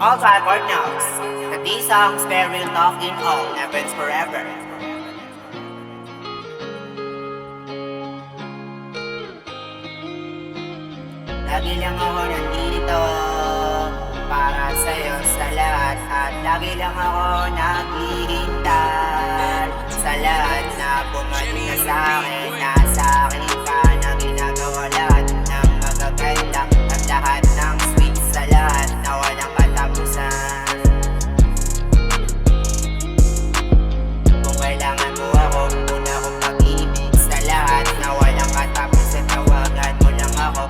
All record knows that these songs very love in all happens forever. Lagi lang ako nandito para sa'yo sa lahat. At lagi lang ako naghihintay sa lahat na bumalik ka sa'kin. Nasa akin ka na ginagawa lahat ng magaganda at lahat ng sweet sa lahat na walang katapusan. Kung kailangan mo ako, una akong pag-ibig sa lahat na walang katapusan. Tawagan mo lang ako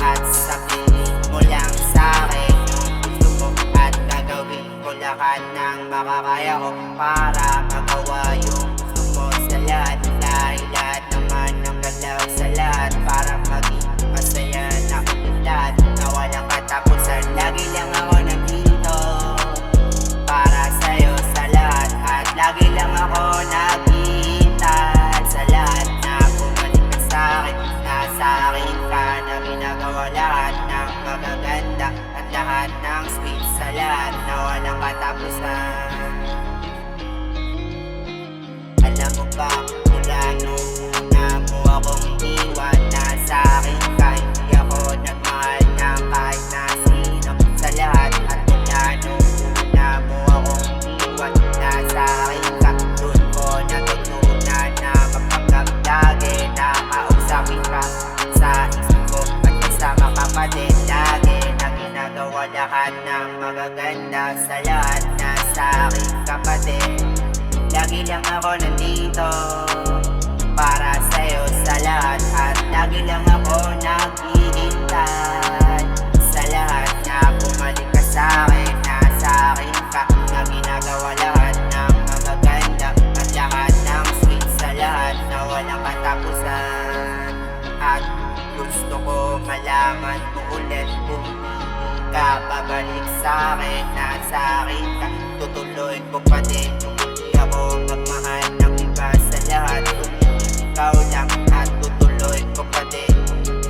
at sabihin mo lang sa'kin yung gusto mo at gagawin ko lahat ng makakaya ko para magawa yung gusto mo sa lahat. Dahil lahat naman ng galaw sa lahat para maging masaya na lahat na walang katapusan. Lagi lang ako nandito para sa'yo sa lahat. At lagi lang ako naghihintay sa lahat na bumalik ka sa'kin. Nasa akin ka na ginagawa lahat ng magaganda at lahat ng sweet sa lahat na walang katapusan. Alam mo ba, mula nung una mo akong iwan, nasa akin ka, hindi ako nagmahal ng kahit na sino sa lahat. At mula nung una mo akong iwan, nasa akin ka, dun ko natutunan na mapanggap lagi na kausapin ka sa isip ko at kasama ka pa din lagi na ginagawa lahat ng magaganda sa lahat. Nasa akin ka pa din, lagi lang ako nandito para sa'yo sa lahat. At lagi lang ako naghihintay sa lahat na bumalik ka sa'kin. Nasa akin ka na ginagawa lahat ng magaganda at lahat ng sweet sa lahat na walang katapusan. At gusto ko malaman mo ulit kung hindi ka babalik sa'kin. Nasa akin ka, tutuloy ko pa din kung hindi ako magmahal ng iba sa lahat. Kung ikaw lang at tutuloy ko pa din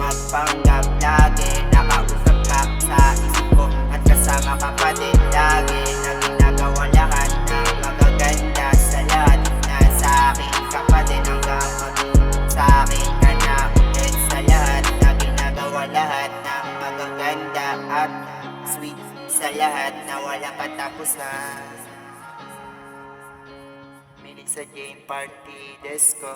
magpanggap lagi. Nakausap ka sa isip ko at kasama ka pa din lagi na ginagawa lahat ng magaganda sa lahat. Nasa akin ka pa din hanggang maging sa akin ka na ulit sa lahat na ginagawa lahat ng magaganda at sweet sa lahat na walang katapusan. Minig sa game party disco.